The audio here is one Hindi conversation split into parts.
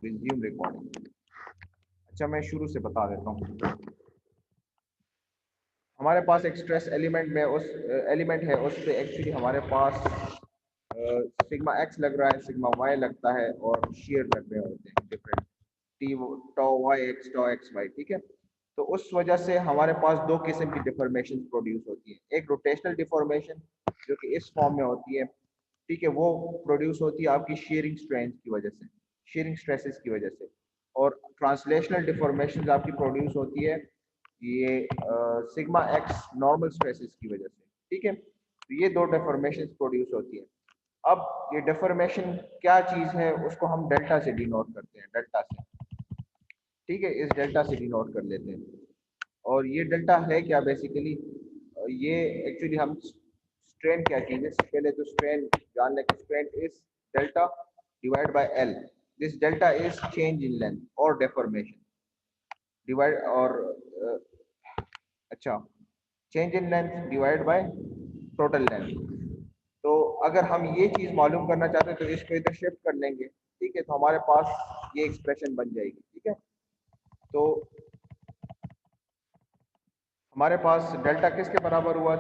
Resume recording. अच्छा, मैं शुरू से बता देता हूँ। हमारे पास एक स्ट्रेस एलिमेंट में उस एलिमेंट है, उस पे एक्चुअली हमारे पास सिग्मा एक्स लग रहा है, सिग्मा वाई लगता है और शेयर लग रहे होते हैं different T tau Y X tau X Y. ठीक है, तो उस वजह से हमारे पास दो किस्म की डिफॉर्मेशन प्रोड्यूस होती है। एक रोटेशनल डिफॉर्मेशन जो कि इस फॉर्म में होती है, ठीक है, वो प्रोड्यूस होती है आपकी शेयरिंग स्ट्रेंथ की वजह से, शेयरिंग स्ट्रेसेस की वजह से। और ट्रांसलेशनल डिफॉर्मेशन आपकी प्रोड्यूस होती है ये सिग्मा एक्स नॉर्मल स्ट्रेसेस की वजह से। ठीक है, तो ये दो डिफॉर्मेशन प्रोड्यूस होती है। अब ये डिफॉर्मेशन क्या चीज़ है, उसको हम डेल्टा से डिनोट करते हैं, डेल्टा से। ठीक है, इस डेल्टा से डिनोट कर लेते हैं। और ये डेल्टा है क्या बेसिकली, ये एक्चुअली हम स्ट्रेन क्या चीज़ है, पहले तो स्ट्रेन जान लें। Strain is delta divide by L. This delta is change in length और डेफॉर्मेशन डिवाइड और अच्छा, change in length divide by total length. तो अगर हम ये चीज़ मालूम करना चाहते हैं तो इसको इधर शिफ्ट कर लेंगे। ठीक है, तो हमारे पास ये एक्सप्रेशन बन जाएगी। ठीक है, तो हमारे पास डेल्टा किसके बराबर हुआ,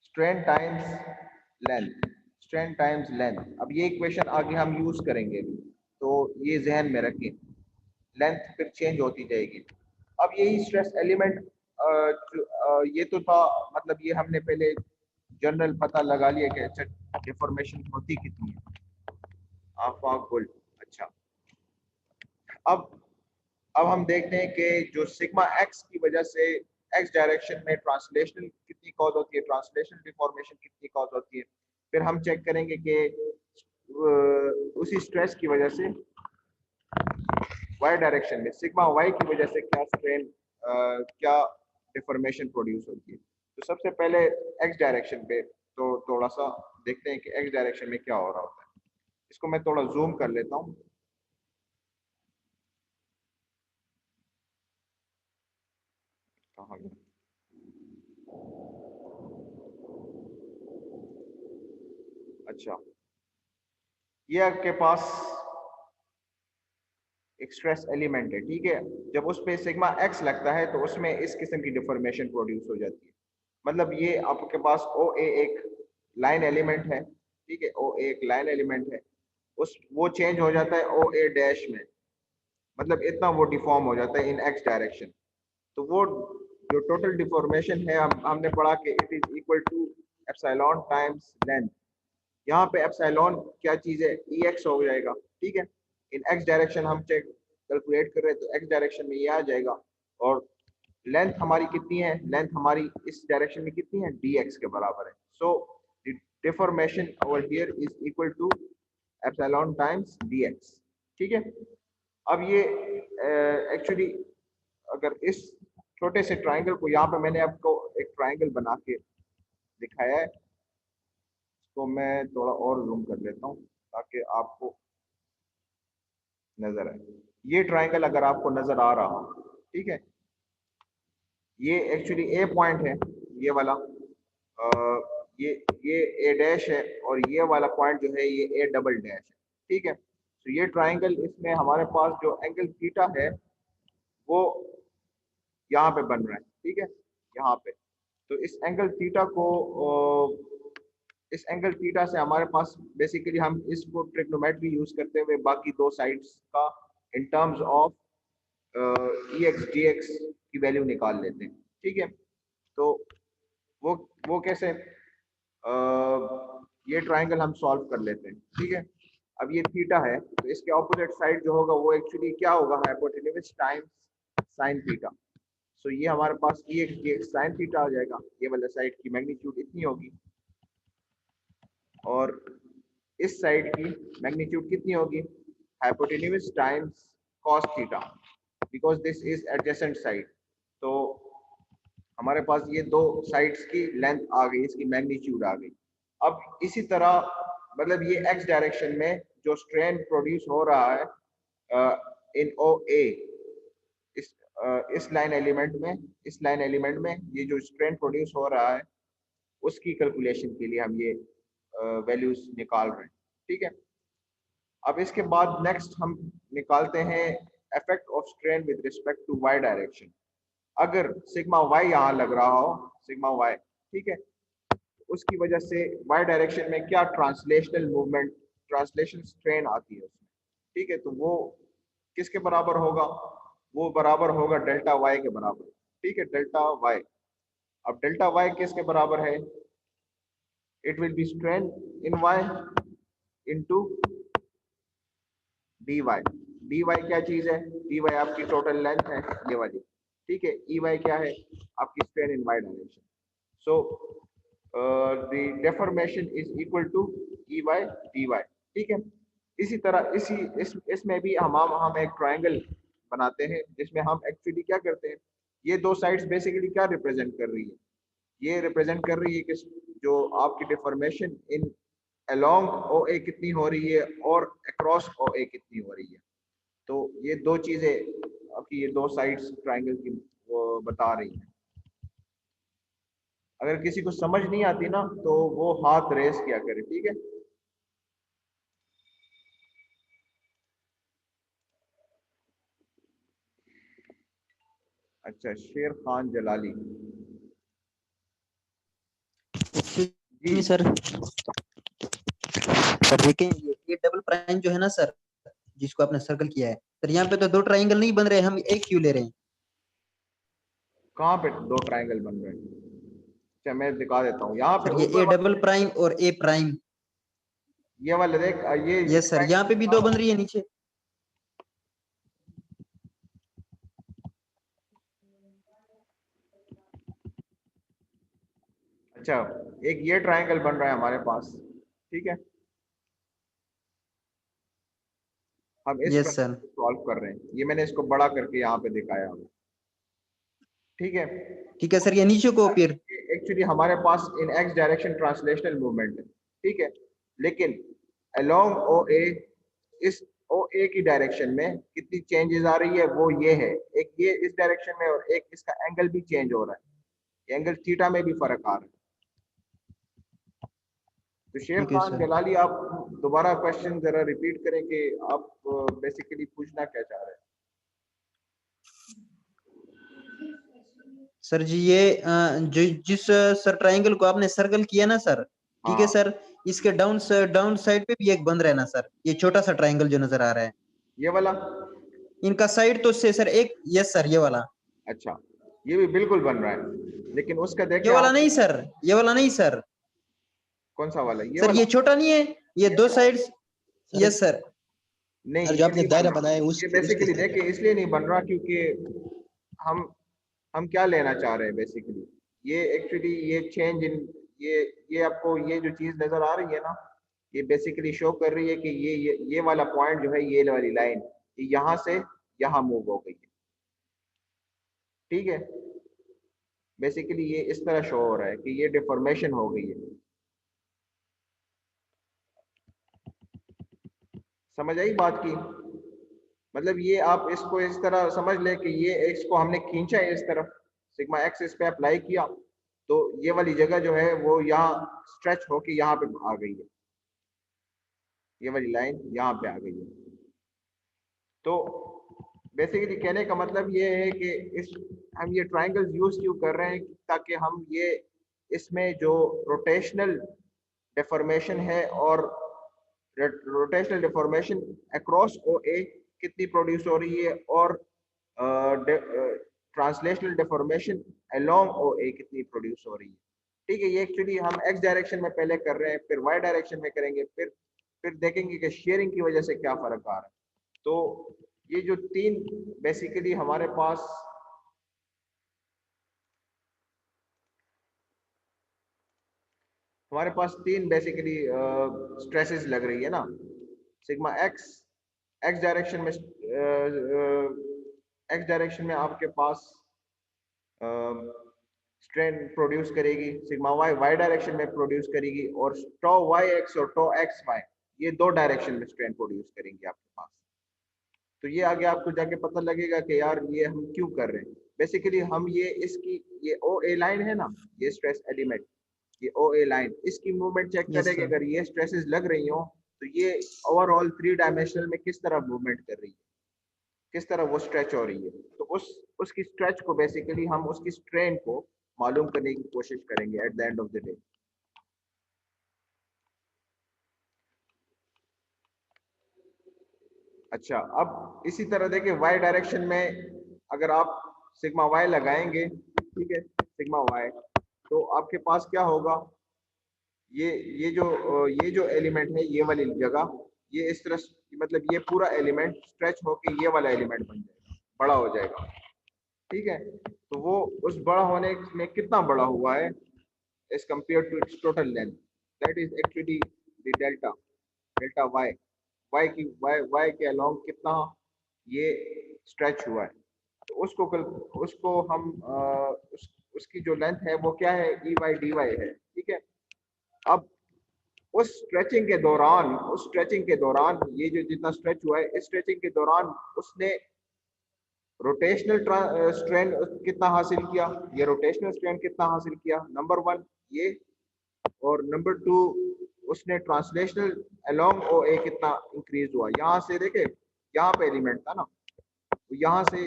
strain times length, strain times length. अब ये इक्वेशन आगे हम यूज करेंगे, तो ये जहन में रखें, लेंथ फिर चेंज होती जाएगी। अब यही स्ट्रेस एलिमेंट ये तो था, मतलब ये हमने पहले जनरल पता लगा लिया कि अच्छा डिफॉर्मेशन होती कितनी है, आफाक गोल्ड। अच्छा, अब अब हम देखते हैं कि जो सिग्मा एक्स की वजह से एक्स डायरेक्शन में ट्रांसलेशनल कितनी कॉज होती है, ट्रांसलेशनल डिफॉर्मेशन कितनी कॉज होती है। फिर हम चेक करेंगे कि उसी स्ट्रेस की वजह से वाई डायरेक्शन में सिग्मा वाई की वजह से क्या स्ट्रेन क्या डिफॉर्मेशन प्रोड्यूस होती है। तो सबसे पहले एक्स डायरेक्शन पे तो थोड़ा सा देखते हैं कि एक्स डायरेक्शन में क्या हो रहा होता है। इसको मैं थोड़ा जूम कर लेता हूँ। कहाँ गया? अच्छा, ये आपके पास एक स्ट्रेस एलिमेंट है। ठीक है, जब उस पे सिग्मा एक्स लगता है तो उसमें इस किस्म की डिफॉर्मेशन प्रोड्यूस हो जाती है। मतलब ये आपके पास ओ ए एक लाइन एलिमेंट है। ठीक है, ओ ए एक लाइन एलिमेंट है, उस वो चेंज हो जाता है ओ ए डैश में। मतलब इतना वो डिफॉर्म हो जाता है इन एक्स डायरेक्शन। तो वो जो टोटल डिफॉर्मेशन है, हमने पढ़ा कि it is equal to epsilon times length. यहाँ पे एप्सिलॉन क्या चीज़ है, ई एक्स हो जाएगा। ठीक है, इन एक्स डायरेक्शन हम चेक कैलकुलेट कर रहे हैं तो एक्स डायरेक्शन में ये आ जाएगा। और लेंथ हमारी कितनी है, लेंथ हमारी इस डायरेक्शन में कितनी है, डी एक्स के बराबर है। So deformation over here is equal to epsilon times d x. ठीक है, अब ये एक्चुअली अगर इस छोटे से ट्राइंगल को, यहाँ पे मैंने आपको एक ट्राइंगल बना के दिखाया है, तो मैं थोड़ा और जूम कर लेता हूँ ताकि आपको नजर आए। ये ट्राइंगल अगर आपको नजर आ रहा हो, ठीक है, ये एक्चुअली ए पॉइंट है, ये वाला ये ए डैश है, और ये वाला पॉइंट जो है ये ए डबल डैश है। ठीक है, तो ये ट्राइंगल, इसमें हमारे पास जो एंगल थीटा है वो यहाँ पे बन रहा है। ठीक है, यहाँ पे, तो इस एंगल थीटा से हमारे पास बेसिकली हम इसको ट्रिग्नोमेट्री यूज करते हुए बाकी दो साइड्स का in terms of E x d x की वैल्यू निकाल लेते हैं। ठीक है, तो वो वो कैसे, ये ट्राइंगल हम सॉल्व कर लेते हैं। ठीक है, अब ये थीटा है तो इसके ऑपोजिट साइड जो होगा वो एक्चुअली क्या होगा, hypotenuse times sine theta. So ये हमारे पास e x d x sine theta आ जाएगा। ये वाले साइड की मैग्नीट्यूड इतनी होगी और इस साइड की मैग्नीट्यूड कितनी होगी, hypotenuse times cos theta, because this is adjacent side. तो हमारे पास ये दो साइड्स की लेंथ आ गई, इसकी मैग्नीट्यूड आ गई। अब इसी तरह मतलब ये एक्स डायरेक्शन में जो स्ट्रेन प्रोड्यूस हो रहा है इन ओ ए, इस इस लाइन एलिमेंट में, इस लाइन एलिमेंट में ये जो स्ट्रेन प्रोड्यूस हो रहा है उसकी कैलकुलेशन के लिए हम ये वैल्यूज निकाल रहे हैं। ठीक है, अब इसके बाद नेक्स्ट हम निकालते हैं effect of strain with respect to Y direction. अगर सिग्मा वाई यहाँ लग रहा हो, सिग्मा वाई, ठीक है, उसकी वजह से वाई डायरेक्शन में क्या ट्रांसलेशनल मूवमेंट, ट्रांसलेशन स्ट्रेन आती है उसमें, ठीक है, तो वो किसके बराबर होगा, वो बराबर होगा डेल्टा वाई के बराबर, ठीक है, डेल्टा वाई। अब डेल्टा वाई किसके बराबर है, it will be strain in Y into D Y. D Y क्या चीज है, डी वाई आपकी टोटल लेंथ है ये वाली, ठीक है, ई वाई क्या है, आपकी strain in y direction. So the deformation is equal to e y D y, ठीक है। इसी तरह इसमें भी हम एक ट्राइंगल बनाते हैं जिसमें हम एक्चुअली क्या करते हैं, ये दो साइड्स बेसिकली क्या रिप्रेजेंट कर रही है, ये रिप्रेजेंट कर रही है कि जो आपकी डिफॉर्मेशन इन अलोंग ओ ए कितनी हो रही है और अक्रॉस ओ ए कितनी हो रही है। तो ये दो चीजें आपकी, ये दो साइड्स ट्राइंगल की वो बता रही हैं। अगर किसी को समझ नहीं आती ना तो वो हाथ रेस किया करे, ठीक है। अच्छा, शेर खान जलाली जी। सर सर देखें, ये डबल प्राइम जो है ना सर, जिसको आपने सर्कल किया है सर, यहाँ पे तो दो ट्राइंगल नहीं बन रहे, हम एक क्यों ले रहे हैं? कहाँ पे दो ट्राइंगल बन रहे हैं? अच्छा मैं दिखा देता हूँ, यहाँ पे सर ये ऊपर ए डबल प्राइम और ए प्राइम, ये वाले देख, ये यस सर, यहाँ पे भी दो बन रही है नीचे। अच्छा, एक ये ट्राइंगल बन रहा है हमारे पास, ठीक है, हम इस यस सर, सॉल्व कर रहे हैं, ये मैंने इसको बड़ा करके यहाँ पे दिखाया हुआ, ठीक है। ठीक है सर, ये नीचे को फिर एक्चुअली हमारे पास इन एक्स डायरेक्शन ट्रांसलेशनल मूवमेंट है, ठीक है, लेकिन अलोंग ओ ए, इस ओ ए की डायरेक्शन में कितनी चेंजेस आ रही है वो ये है, एक ये इस डायरेक्शन में और एक इसका एंगल भी चेंज हो रहा है, एंगल थीटा में भी फर्क आ रहा है। तो शेर ठीक है खान सर। जलाली, आप दोबारा क्वेश्चन जरा रिपीट करें कि आप बेसिकली पूछना क्या चाह रहे हैं। सर जी ये जिस सर ट्राइंगल को आपने सर्कल किया ना सर, ठीक है हाँ, सर, इसके डाउन साइड पे भी एक बन रहा है ना सर, ये छोटा सा ट्राइंगल जो नजर आ रहा है, ये वाला, इनका साइड तो से सर एक, यस सर ये वाला, अच्छा, ये भी बिल्कुल बन रहा है, लेकिन उसका ये देखें वाला आप, नहीं सर, ये वाला नहीं सर, कौन सा वाला, ये सर वाला, ये छोटा नहीं है, ये ये दो वाला, साइड्स, सर यस सर। नहीं सर जो ये आपने नहीं बन दायरा रहा, बनाया ये उसके बेसिकली साथ देखिए इसलिए नहीं बन रहा क्योंकि हम हम क्या लेना चाह रहे हैं बेसिकली, ये एक्चुअली ये चेंज इन, ये आपको ये जो चीज नजर आ रही है ना, ये बेसिकली शो कर रही है कि ये वाला पॉइंट जो है, ये वाली लाइन यहाँ से यहाँ मूव हो गई है, ठीक है। बेसिकली ये इस तरह शो हो रहा है कि ये डिफॉर्मेशन हो गई है, समझ आई बात की, मतलब ये आप इसको इस तरह समझ ले कि ये एक्स को हमने खींचा है इस तरफ, सिग्मा एक्स इस पे अप्लाई किया, तो ये वाली जगह जो है वो यहाँ स्ट्रेच होके यहाँ पे आ गई है, ये वाली लाइन यहाँ पे आ गई है। तो बेसिकली कहने का मतलब ये है कि इस हम ये ट्राइंगल्स यूज क्यों कर रहे हैं, ताकि हम ये इसमें जो रोटेशनल डेफॉर्मेशन है और रोटेशनल डिफॉर्मेशन अक्रॉस ओ ए कितनी प्रोड्यूस हो रही है और ट्रांसलेशनल डिफॉर्मेशन अलोंग ओ ए कितनी प्रोड्यूस हो रही है, ठीक है। ये एक्चुअली हम एक्स डायरेक्शन में पहले कर रहे हैं, फिर वाई डायरेक्शन में करेंगे, फिर देखेंगे कि शेयरिंग की वजह से क्या फर्क आ रहा है। तो ये जो तीन बेसिकली हमारे पास तीन बेसिकली स्ट्रेसेस लग रही है ना, सिग्मा एक्स, एक्स डायरेक्शन में एक्स डायरेक्शन में आपके पास स्ट्रेन प्रोड्यूस करेगी, सिग्मा वाई वाई डायरेक्शन में प्रोड्यूस करेगी, और टो वाई एक्स और टो एक्स वाई ये दो डायरेक्शन में स्ट्रेन प्रोड्यूस करेंगी आपके पास। तो ये आगे आपको जाके पता लगेगा कि यार ये हम क्यों कर रहे हैं। बेसिकली हम ये इसकी ये ओ ए लाइन है ना, ये स्ट्रेस एलिमेंट, ये ओ ए लाइन, इसकी मूवमेंट चेक यस करेंगे, सर, अगर ये स्ट्रेसेस लग रही हो तो ये ओवरऑल 3 डायमेंशनल में किस तरह मूवमेंट कर रही है, किस तरह वो स्ट्रेच हो रही है। तो उसकी स्ट्रेच को बेसिकली हम उसकी स्ट्रेन को मालूम करने की कोशिश करेंगे at the end of the day. अच्छा, अब इसी तरह देखिए वाई डायरेक्शन में अगर आप सिग्मा वाई लगाएंगे, ठीक है, सिग्मा वाई, तो आपके पास क्या होगा, ये जो एलिमेंट है ये वाली जगह, ये इस तरह मतलब ये पूरा एलिमेंट स्ट्रेच होके ये वाला एलिमेंट बन जाएगा, बड़ा हो जाएगा, ठीक है। तो वो उस बड़ा होने में कितना बड़ा हुआ है as compare to its total length, that is actually the delta, delta Y, Y के अलोंग कितना ये स्ट्रेच हुआ है। तो उसको हम उसकी जो लेंथ है वो क्या है, ई वाई डी वाई है, ठीक है। अब उस स्ट्रेचिंग के दौरान ये जो जितना स्ट्रेच हुआ है, इस स्ट्रेचिंग के दौरान उसने रोटेशनल स्ट्रेन कितना हासिल किया, ये रोटेशनल स्ट्रेन कितना हासिल किया, नंबर 1 ये, और नंबर 2 उसने ट्रांसलेशनल अलोंग ओ ए कितना इंक्रीज हुआ। यहाँ से देखे, यहाँ पे एलिमेंट था ना, तो यहाँ से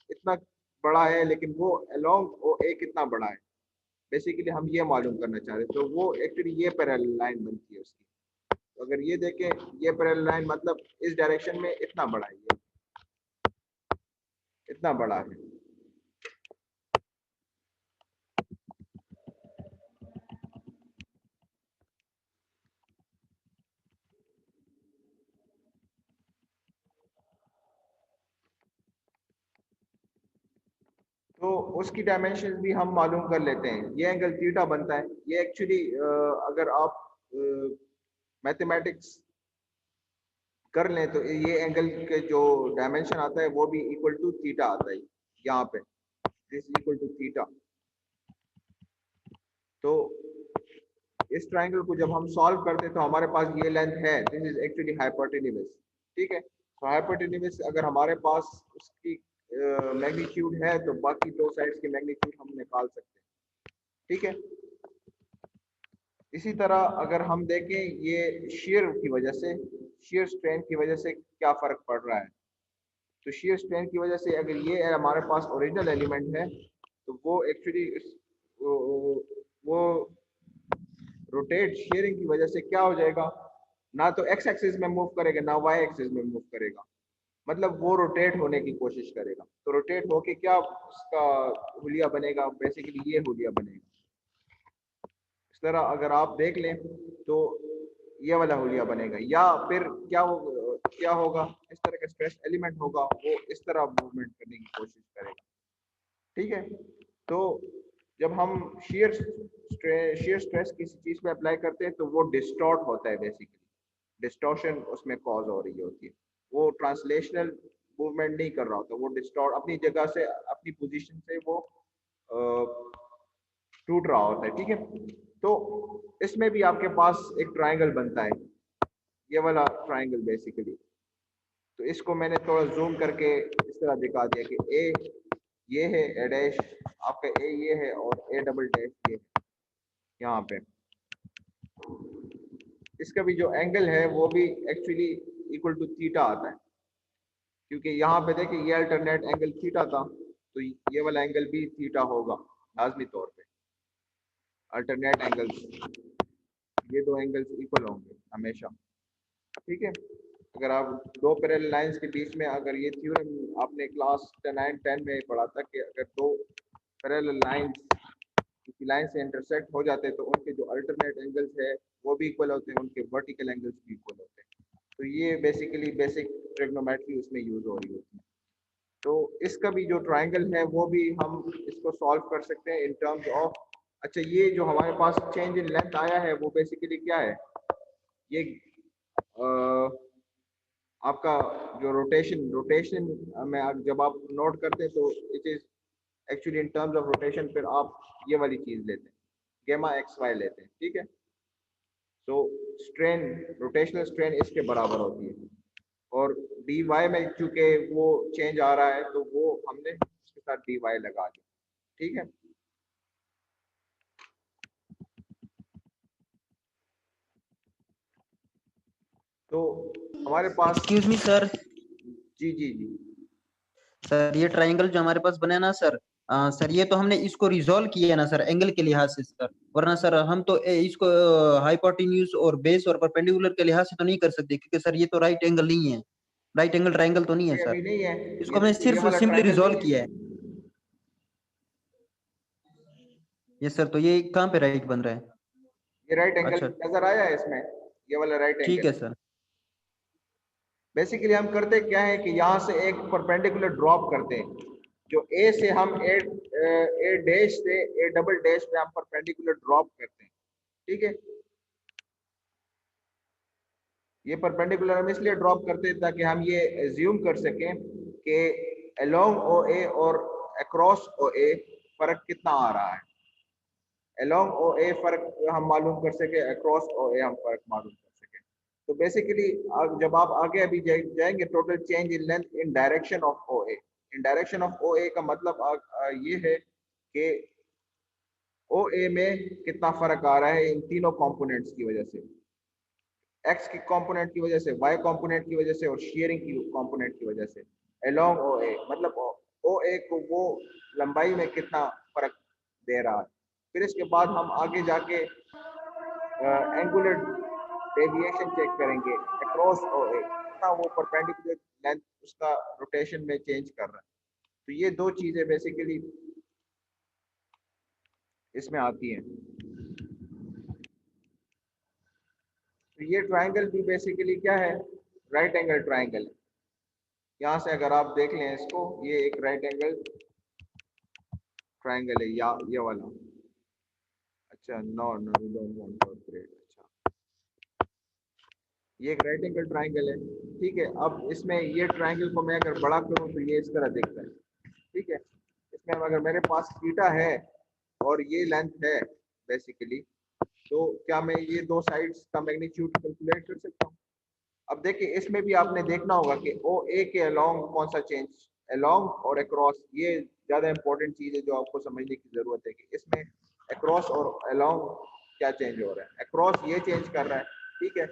इतना बड़ा है, लेकिन वो अलोंग ओ ए कितना बड़ा है, बेसिकली हम ये मालूम करना चाह रहे हैं। तो वो एक्चुअली ये पैरेलल लाइन बनती है उसकी। तो अगर ये देखें, ये पैरेलल लाइन मतलब इस डायरेक्शन में इतना बड़ा है, ये इतना बड़ा है। तो उसकी डायमेंशन भी हम मालूम कर लेते हैं। ये एंगल थीटा बनता है, ये एक्चुअली अगर आप मैथमेटिक्स कर लें तो ये एंगल के जो डायमेंशन आता है वो भी इक्वल टू थीटा आता है, यहाँ पे दिस इक्वल टू थीटा। तो इस ट्राइंगल को जब हम सॉल्व करते हैं तो हमारे पास ये लेंथ है, दिस इज एक्चुअली हाइपोटेन्यूज, ठीक है। तो हाइपोटेन्यूज अगर हमारे पास उसकी मैग्नीट्यूड है तो बाकी दो साइड्स की मैग्नीट्यूड हम निकाल सकते हैं, ठीक है। इसी तरह अगर हम देखें ये शेयर की वजह से, शेयर स्ट्रेन की वजह से क्या फर्क पड़ रहा है। तो शेयर स्ट्रेन की वजह से अगर ये हमारे पास ओरिजिनल एलिमेंट है तो वो एक्चुअली वो रोटेट शेयरिंग की वजह से क्या हो जाएगा, ना तो एक्स एक्सिस में मूव करेगा ना वाई एक्सिस में मूव करेगा, मतलब वो रोटेट होने की कोशिश करेगा। तो रोटेट होके क्या उसका हुलिया बनेगा, बेसिकली ये हुलिया बनेगा। इस तरह अगर आप देख लें तो ये वाला हुलिया बनेगा, या फिर क्या होगा, इस तरह का स्ट्रेस एलिमेंट होगा, वो इस तरह मूवमेंट करने की कोशिश करेगा, ठीक है। तो जब हम शेयर स्ट्रेस किसी चीज पे अप्लाई करते हैं तो वो डिस्टॉर्ट होता है, बेसिकली डिस्टॉर्शन उसमें कॉज हो रही होती है, वो ट्रांसलेशनल मूवमेंट नहीं कर रहा होता, वो डिस्टॉर्ट अपनी जगह से अपनी पोजीशन से वो टूट रहा होता है, ठीक है। तो इसमें भी आपके पास एक ट्राइंगल बनता है, ये वाला ट्राइंगल बेसिकली। तो इसको मैंने थोड़ा जूम करके इस तरह दिखा दिया कि ए ये है, ए डैश आपका ए ये है, और ए डबल डैश ये है यहाँ पे। इसका भी जो एंगल है वो भी एक्चुअली इक्वल टू थीटा आता है, क्योंकि यहाँ पे देखिए ये अल्टरनेट एंगल थीटा था, तो ये वाला एंगल भी थीटा होगा लाजमी तौर पे। अल्टरनेट एंगल्स, ये दो एंगल्स इक्वल होंगे हमेशा, ठीक है। अगर आप दो पैरेलल लाइंस के बीच में, अगर ये थ्योरम आपने क्लास 9-10 में पढ़ा था कि अगर दो पैरेलल लाइंस किसी लाइन से इंटरसेक्ट हो जाते हैं तो उनके जो अल्टरनेट एंगल्स है वो भी इक्वल होते हैं, उनके वर्टिकल एंगल्स भी इक्वल होते हैं। तो ये बेसिकली बेसिक ट्रिग्नोमेट्री उसमें यूज हो रही होती है। तो इसका भी जो ट्राइंगल है वो भी हम इसको सॉल्व कर सकते हैं इन टर्म्स ऑफ, अच्छा ये जो हमारे पास चेंज इन लेंथ आया है वो बेसिकली क्या है, ये आपका जो रोटेशन में जब आप नोट करते हैं तो it is actually in terms of rotation, फिर आप ये वाली चीज लेते हैं, गेमा एक्स वाई लेते हैं, ठीक है। तो स्ट्रेन, रोटेशनल स्ट्रेन इसके बराबर होती है, और डी वाई में चूंकि वो चेंज आ रहा है तो वो हमने उसके साथ डी वाई लगा दिया, ठीक है। तो हमारे पास एक्सक्यूज मी सर, जी जी जी सर ये ट्राइंगल जो हमारे पास बना है ना सर, सर ये तो हमने इसको रिजॉल्व किया है ना सर एंगल के लिहाज से सर, वरना सर हम तो इसको हाइपोटेन्यूज और बेस और परपेंडिकुलर के लिहाज से तो नहीं कर सकते, क्योंकि सर ये तो राइट एंगल नहीं है, राइट एंगल ट्राइंगल तो नहीं है ये सर। अभी नहीं है। इसको ये हमने देखो, ये सिर्फ वाला सिंपली ट्रायंगल रिजॉल्व नहीं है। किया है। ये सर तो ये कहाँ पे राइट बन रहा है? ये राइट एंगल अच्छा नजर आया है इसमें, ये वाला राइट ठीक एंगल है है। सर। बेसिकली हम करते क्या है कि यहाँ से एक परपेंडिकुलर ड्रॉप करते हैं, जो ए से हम ए डैश से ए डबल डैश पे हम परपेंडिकुलर ड्रॉप करते हैं। ठीक है, ये परपेंडिकुलर हम इसलिए ड्रॉप करते हैं ताकि हम ये एज्यूम कर सकें कि अलोंग ओ ए और अक्रॉस ओ ए फर्क कितना आ रहा है। अलोंग ओ ए फर्क हम मालूम कर सके, अक्रॉस ओ ए हम फर्क मालूम कर सके। तो बेसिकली जब आप आगे अभी जाएंगे, total change in length in direction of O A. In direction of O A का मतलब ये है कि ओ ए में कितना फर्क आ रहा है इन तीनों कंपोनेंट्स की वजह से, एक्स की कंपोनेंट की वजह से, वाई कंपोनेंट की वजह से और शेयरिंग की कंपोनेंट की वजह से। अलोंग ओ ए मतलब ओ ए को वो लंबाई में कितना फर्क दे रहा है। फिर इसके बाद हम आगे जाके एंगुलर डेविएशन चेक करेंगे अक्रॉस ओ ए, कितना वो परपेंडिकुलर लेंथ उसका रोटेशन में चेंज कर रहा है। तो ये दो चीजें बेसिकली इसमें आती हैं। तो ये ट्राइंगल भी बेसिकली क्या है, राइट एंगल ट्राइंगल है। यहाँ से अगर आप देख लें इसको, ये एक राइट एंगल ट्राइंगल है, या ये वाला। अच्छा, no no we don't want to upgrade. अच्छा, ये एक राइट एंगल ट्राइंगल है। ठीक है, अब इसमें ये ट्राइंगल को मैं अगर बड़ा करूं तो ये इस तरह दिखता है। ठीक है, इसमें अगर मेरे पास थीटा है और ये लेंथ है बेसिकली, तो क्या मैं ये दो साइड्स का मैग्नीट्यूड कैलकुलेट कर सकता हूँ? अब देखिए, इसमें भी आपने देखना होगा कि ओ ए के अलोंग कौन सा चेंज, अलोंग और अक्रॉस, ये ज्यादा इंपॉर्टेंट चीज है जो आपको समझने की जरूरत है कि इसमें अक्रॉस और अलोंग क्या चेंज हो रहा है। अक्रॉस ये चेंज कर रहा है, ठीक है,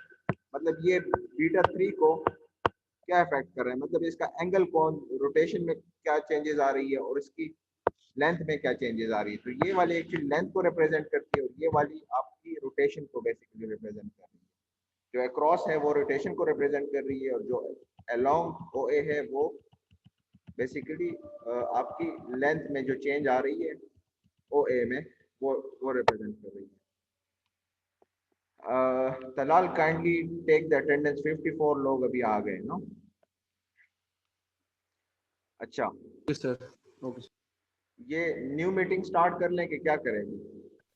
मतलब ये बीटा 3 को क्या इफेक्ट कर रहा है, मतलब इसका एंगल कौन, रोटेशन में क्या चेंजेस आ रही है और इसकी लेंथ में क्या चेंजेस आ रही है। तो ये वाली एक्चुअली लेंथ को रिप्रेजेंट करती है और ये वाली आपकी रोटेशन को बेसिकली रिप्रेजेंट कर रही है। जो अक्रॉस है वो रोटेशन को रिप्रेजेंट कर रही है और जो अलोंग ओ ए है वो बेसिकली आपकी लेंथ में जो चेंज आ रही है ओ ए में वो रिप्रेजेंट कर रही है। Talal kindly take the attendance, 54 लोग अभी आ गए नो। अच्छा, सर ओके। ये न्यू मीटिंग स्टार्ट कर लें कि क्या करेंगे?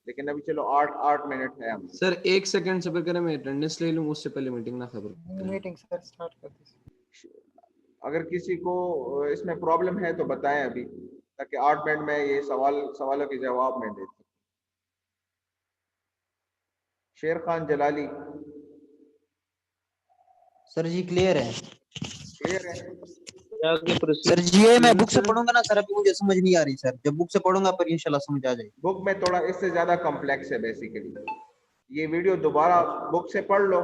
लेकिन अभी चलो 8 मिनट है हम। सर एक सेकंड सबर करें, मैं अटेंडेंस ले लूं, उससे पहले मीटिंग ना खबर। मीटिंग सर स्टार्ट कर दीजिए। अगर किसी को इसमें प्रॉब्लम है तो बताएं अभी, ताकि 8 मिनट में ये सवालों के जवाब में दे सकूं। शेर खान जलाली, सर जी क्लियर है। क्लियर है? सर जी ये मैं बुक से पढ़ूंगा ना सर, अभी मुझे समझ नहीं आ रही सर, जब बुक से पढ़ूंगा पर इंशाल्लाह समझ आ जाएगी। बुक में थोड़ा इससे ज्यादा कॉम्प्लेक्स है बेसिकली। ये वीडियो दोबारा बुक से पढ़ लो,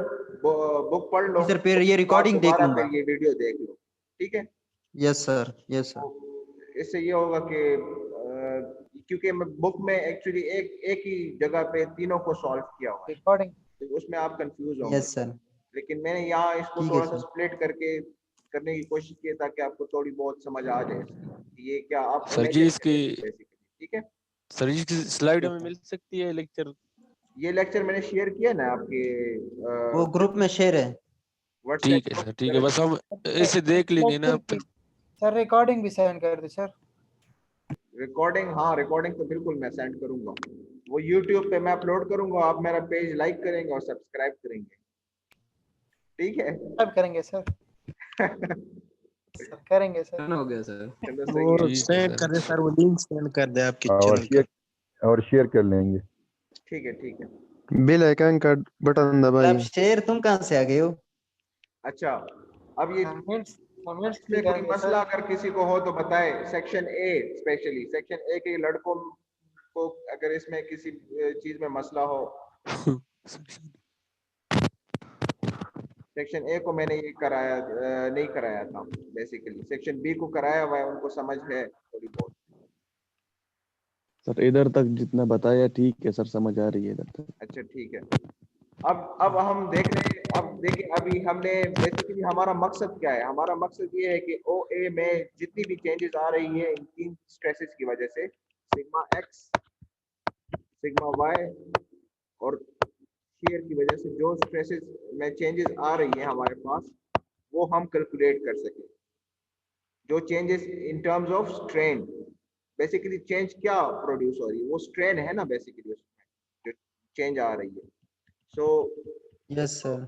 बुक पढ़ लो, सर फिर ये उसके बाद रिकॉर्डिंग देख दोबारा लूंगा। फिर ये वीडियो देख लो। ठीक है, यस सर, यस सर। तो इससे ये होगा कि क्योंकि बुक में एक्चुअली एक ही जगह पे तीनों को सॉल्व किया हुआ है, रिकॉर्डिंग तो उसमें आप कंफ्यूज होंगे। Yes sir. लेकिन मैंने यहाँ इसको ठीक है थोड़ा सा सर। स्प्लिट करके करने की कोशिश की ताकि आपको थोड़ी बहुत समझ आ जाए कि ये क्या आप सर जी इमेजिन इसकी करें बेसिकली। ठीक है, सर जी इसकी स्लाइड हमें मिल सकती है लेक्चर? ये लेक्चर मैंने शेयर किया ना आपके वो ग्रुप में शेयर है। ठीक है व्हाट्सएप सर, ठीक है, बस हम इसे देख लेंगे ना फिर। सर रिकॉर्डिंग भी सेंड कर दे सर। रिकॉर्डिंग, हाँ रिकॉर्डिंग तो बिल्कुल मैं सेंड करूंगा, वो यूट्यूब पे मैं अपलोड करूंगा, आप मेरा पेज लाइक करेंगे और सब्सक्राइब करेंगे। ठीक है सब करेंगे सर। सर करेंगे सर। हो गया सर। चलो वो सही है। सेंड कर दे सर, वो लिंक सेंड कर दे आपके और चैनल का। शेयर कर लेंगे। ठीक है, ठीक है। बेल आइकन का बटन अब दबाइए। शेर तुम कहाँ से आ गए हो? अच्छा, अब ये कमेंट्स भी इसमें कोई करेंगे मसला सर। अगर किसी को हो तो बताए। Section A, specially section A के लड़कों को अगर इसमें किसी चीज में मसला हो। सेक्शन ए को मैंने ये कराया नहीं कराया था बेसिकली, सेक्शन बी को कराया हुआ है, उनको समझ है थोड़ी बहुत। सर इधर तक जितना बताया ठीक है सर, समझ आ रही है इधर तक। अच्छा ठीक है। अब हम देख रहे हैं, अब देखिए अभी हमने बेसिकली हमारा मकसद क्या है, हमारा मकसद ये है कि ओ ए में जितनी भी चेंजेस आ रही है इन तीन स्ट्रेसेस की वजह से, सिग्मा एक्स, सिग्मा वाई और शेयर की वजह से जो स्ट्रेसेस में चेंजेस आ रही है हमारे पास, वो हम कैलकुलेट कर सकें। जो changes in terms of strain, basically change क्या प्रोड्यूस हो रही है, वो स्ट्रेन है ना बेसिकली उसमें जो चेंज आ रही है। So yes sir.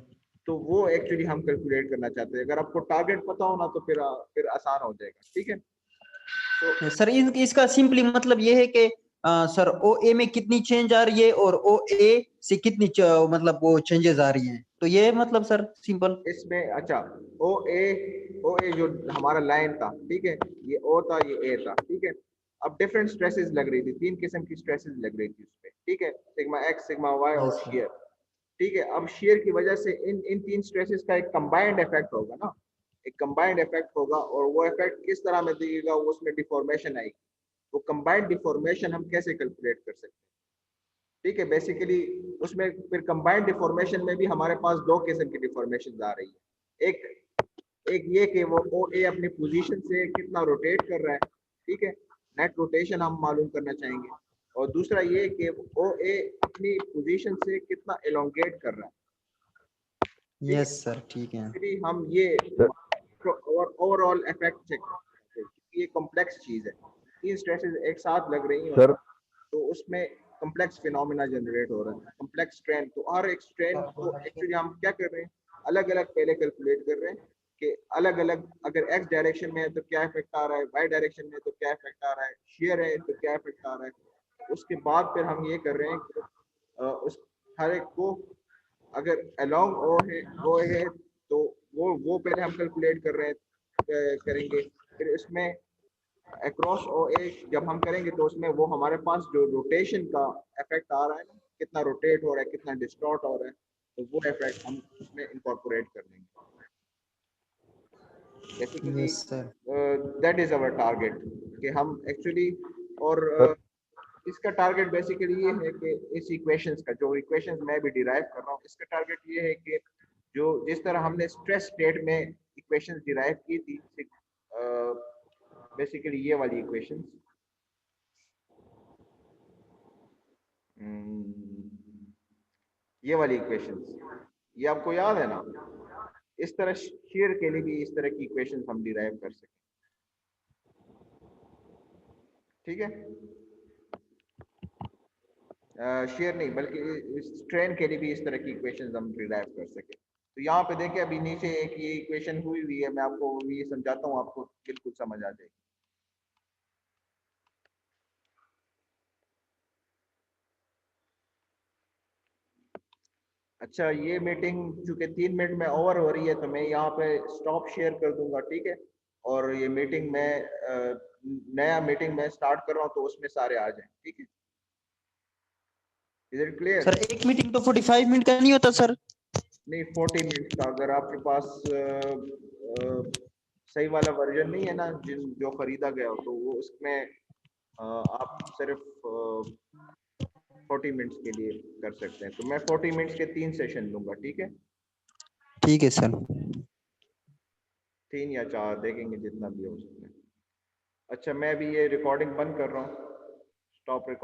तो वो एक्चुअली हम कैलकुलेट करना चाहते हैं। अगर आपको टारगेट पता हो ना तो फिर आसान हो जाएगा, ठीक है। तो सर इसका सिंपली मतलब ये है कि सर ओ ए में कितनी चेंज आ रही है और ओ ए से कितनी मतलब वो चेंजेस आ रही हैं, तो ये मतलब सर सिंपल। इसमें अच्छा ओ ए जो हमारा लाइन था, ठीक है, ये ओ था, ये ए था, ठीक है। अब डिफरेंट स्ट्रेसेस लग रही थी, तीन किस्म की स्ट्रेसेस लग रही थी उसपे, ठीक है, सिग्मा एक्स, सिग्मा वाई और यस सर। शेयर, ठीक है। अब शेयर की वजह से इन तीन स्ट्रेसेस का एक कंबाइंड इफेक्ट होगा ना, एक कंबाइंड इफेक्ट होगा, और वो इफेक्ट किस तरह में दिखेगा, वो उसमें डिफॉर्मेशन आएगी। वो कंबाइंड डिफॉर्मेशन हम कैसे कैलकुलेट कर सकते हैं, ठीक है। बेसिकली उसमें फिर कंबाइंड डिफॉर्मेशन में भी हमारे पास दो किस्म की डिफॉर्मेशन आ रही है। एक ये कि वो ओ ए अपनी पोजीशन से कितना रोटेट कर रहा है, ठीक है, नेट रोटेशन हम मालूम करना चाहेंगे। और दूसरा ये कि ओ ए अपनी पोजीशन से कितना एलोंगेट कर रहा है। यस सर ठीक है। फिर हम ये ओवरऑल इफेक्ट चेक करते हैं, ये कॉम्प्लेक्स चीज है, तीन स्ट्रेसेस एक साथ लग रही हैं सर तो उसमें कॉम्प्लेक्स फिनोमेना जनरेट हो रहा है, कॉम्प्लेक्स स्ट्रेन। तो हर एक स्ट्रेन को एक्चुअली हम क्या कर रहे हैं, अलग अलग पहले कैलकुलेट कर रहे हैं कि अलग अलग, अगर एक्स डायरेक्शन में है तो क्या इफेक्ट आ रहा है, वाई डायरेक्शन में तो क्या इफेक्ट आ रहा है, शेयर है तो क्या इफेक्ट आ रहा है। उसके बाद फिर हम ये कर रहे हैं कि उस हर एक को, अगर अलोंग ओ है तो वो पहले हम कैलकुलेट कर रहे हैं करेंगे। फिर इसमें अक्रॉस ओ ए जब हम करेंगे तो उसमें वो हमारे पास जो रोटेशन का इफेक्ट आ रहा है ना, कितना रोटेट हो रहा है, कितना डिस्टॉर्ट हो रहा है, तो वो इफेक्ट हम उसमें इंकॉर्पोरेट कर लेंगे basically. Yes sir. That is our target कि हम एक्चुअली, और इसका टारगेट बेसिकली ये है कि इस इक्वेशंस का, जो इक्वेशंस मैं भी डिराइव कर रहा हूँ, इसका टारगेट ये है कि जो जिस तरह हमने स्ट्रेस स्टेट में इक्वेशंस डिराइव की थी, बेसिकली ये वाली इक्वेशंस, ये वाली इक्वेशंस, ये आपको याद है ना, इस तरह शेयर के लिए भी इस तरह की इक्वेशंस हम डिराइव कर सकें, ठीक है। शेयर नहीं बल्कि स्ट्रेन के लिए भी इस तरह की इक्वेशंस हम डिराइव कर सकें। तो यहाँ पे देखिए अभी नीचे एक ये इक्वेशन हुई हुई है, मैं आपको ये समझाता हूँ, आपको बिल्कुल समझ आ जाएगी। अच्छा, ये मीटिंग चूंकि 3 मिनट में ओवर हो रही है तो मैं यहाँ पे स्टॉप शेयर कर दूंगा, ठीक है। और ये मीटिंग में नया मीटिंग में स्टार्ट कर रहा हूँ, तो उसमें सारे आ जाएं, ठीक है। Is it clear? सर एक मीटिंग तो 45 मिनट का नहीं होता सर? नहीं, 40 मिनट का। अगर आपके पास सही वाला वर्जन नहीं है ना जो खरीदा गया हो, तो वो उसमें आप सिर्फ 40 मिनट्स के लिए कर सकते हैं। तो मैं 40 मिनट्स के 3 सेशन लूंगा, ठीक है। ठीक है सर। 3 या 4 देखेंगे, जितना भी हो सकता है। अच्छा, मैं भी ये रिकॉर्डिंग बंद कर रहा हूँ, स्टॉप रिकॉर्डिंग।